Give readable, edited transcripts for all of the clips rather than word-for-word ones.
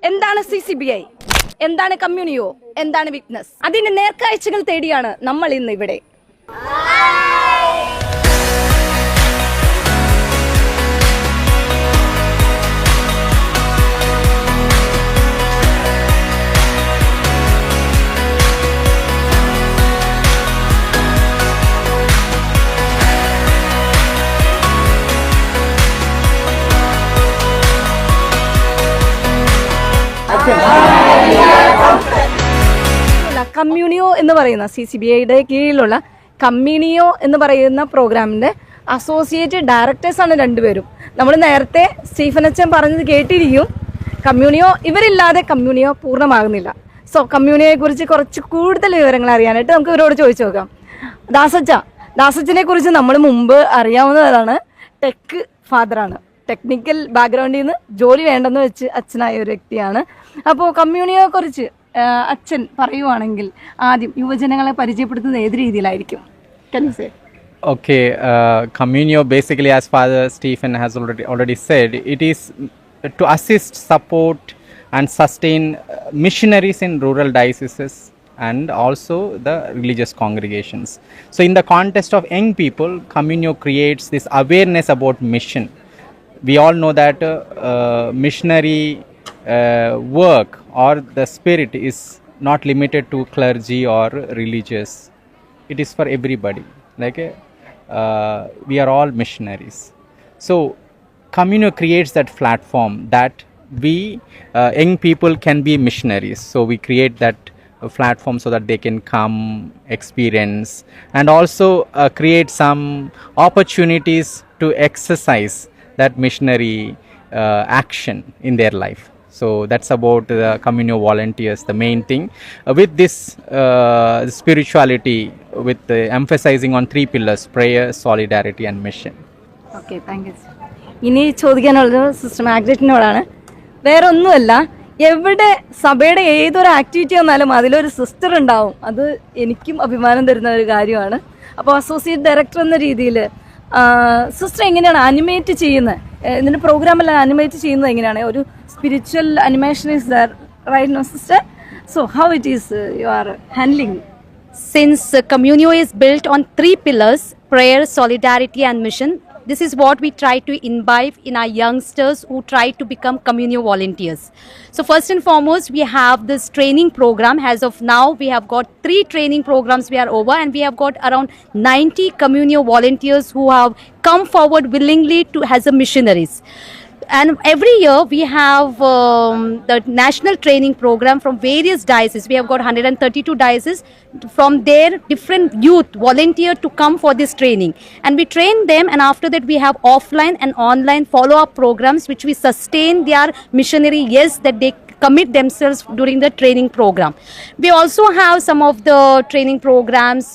എന്താണ് CCBI, എന്താണ് കമ്മ്യൂണിയോ, എന്താണ് വിറ്റ്നസ്? അതിന്റെ നേർക്കാഴ്ചകൾ തേടിയാണ് നമ്മൾ ഇന്ന് ഇവിടെ. കമ്മ്യൂണിയോ എന്ന് പറയുന്ന CCBIയുടെ കീഴിലുള്ള കമ്മ്യൂണിയോ എന്ന് പറയുന്ന പ്രോഗ്രാമിന്റെ അസോസിയേറ്റ് ഡയറക്ടേഴ്സാണ് രണ്ടുപേരും. നമ്മൾ നേരത്തെ സ്റ്റീഫൻ അച്ഛൻ പറഞ്ഞത് കേട്ടിരിക്കും. കമ്മ്യൂണിയോ ഇവരില്ലാതെ കമ്മ്യൂണിയോ പൂർണ്ണമാകുന്നില്ല. സോ കമ്മ്യൂണിയോയെ കുറിച്ച് കുറച്ച് കൂടുതൽ വിവരങ്ങൾ അറിയാനായിട്ട് നമുക്ക് ഇവരോട് ചോദിച്ചു നോക്കാം. ദാസച്ചനെ കുറിച്ച് നമ്മൾ മുമ്പ് അറിയാവുന്നതാണ്. ടെക് ഫാദറാണ്. ടെക്നിക്കൽ ബാക്ക്ഗ്രൗണ്ടിൽ നിന്ന് ജോലി വേണ്ടെന്ന് വെച്ച് അച്ഛനായ ഒരു വ്യക്തിയാണ്. അപ്പോൾ കമ്മ്യൂണിയോയെ കുറിച്ച് അച്ഛൻ പറയുവാണെങ്കിൽ ആദ്യം യുവജനങ്ങളെ പരിചയപ്പെടുത്തുന്നത് ഏത് രീതിയിലായിരിക്കും? Okay, Communio basically, as Father Stephen has already said, it is to assist, support and sustain missionaries in rural dioceses and also the religious congregations. So in the context of young people, Communio creates this awareness about mission. We all know that missionary work or the spirit is not limited to clergy or religious. It is for everybody. Like we are all missionaries. So Communio creates that platform that we young people can be missionaries. So we create that platform so that they can come, experience, and also create some opportunities to exercise that missionary action in their life. So that's about the Communio volunteers, the main thing. With this spirituality, with emphasizing on 3 pillars: prayer, solidarity and mission. Okay, thank you. ഇനി ചോദിക്കാനുള്ളത് sister മാഗ്നറ്റിനോടാണ്. വേറെ ഒന്നുമല്ല, എവിടെ സഭയുടെ ഏതൊരു activity വന്നാലും അതിലൊരു sister ഉണ്ടാവും. അത് എനിക്കും അഭിമാനം തരുന്ന ഒരു കാര്യമാണ്. അപ്പോൾ അസോസിയേറ്റ് ഡയറക്ടർ എന്ന രീതിയിൽ സിസ്റ്റർ എങ്ങനെയാണ് അനിമേറ്റ് ചെയ്യുന്നത്? ഇതിൻ്റെ പ്രോഗ്രാമെല്ലാം അനിമേറ്റ് ചെയ്യുന്നത് എങ്ങനെയാണ്? ഒരു spiritual animation is there, right now, sister? So how it is you are handling? Since Communio is built on 3 pillars: prayer, solidarity and mission, this is what we try to imbibe in our youngsters who try to become Communio volunteers. So first and foremost, we have this training program. As of now, we have got 3 training programs we are over, and we have got around 90 Communio volunteers who have come forward willingly to as a missionaries. And every year we have the national training program from various dioceses. We have got 132 dioceses. From there, different youth volunteer to come for this training, and we train them, and after that we have offline and online follow-up programs which we sustain their missionary yes that they commit themselves during the training program. We also have some of the training programs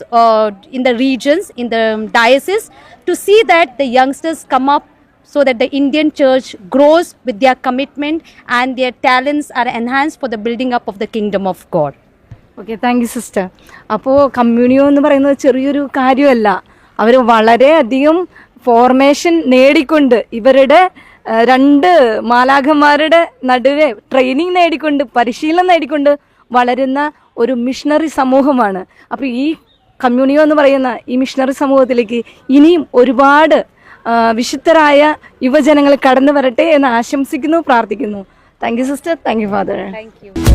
in the regions, in the diocese, to see that the youngsters come up so that the Indian church grows with their commitment and their talents are enhanced for the building up of the kingdom of God. Okay, thank you sister. അപ്പോൾ കമ്മ്യൂണിയോ എന്ന് പറയുന്നത് ചെറിയൊരു കാര്യമല്ല. അവർ വളരെയധികം formation നേടിക്കൊണ്ട് ഇവരുടെ 2 മാലാഖമാരുടെ നടുവെ training നേടിക്കൊണ്ട് പരിശീലനം നേടിക്കൊണ്ട് വളരുന്ന ഒരു മിഷണറി സമൂഹമാണ്. അപ്പോൾ ഈ കമ്മ്യൂണിയോ എന്ന് പറയുന്ന ഈ മിഷണറി സമൂഹത്തിലേക്ക് ഇനിയും ഒരുപാട് വിശുദ്ധരായ യുവജനങ്ങൾ കടന്നു വരട്ടെ എന്ന് ആശംസിക്കുന്നു, പ്രാർത്ഥിക്കുന്നു. Thank you sister. Thank you father. Thank you.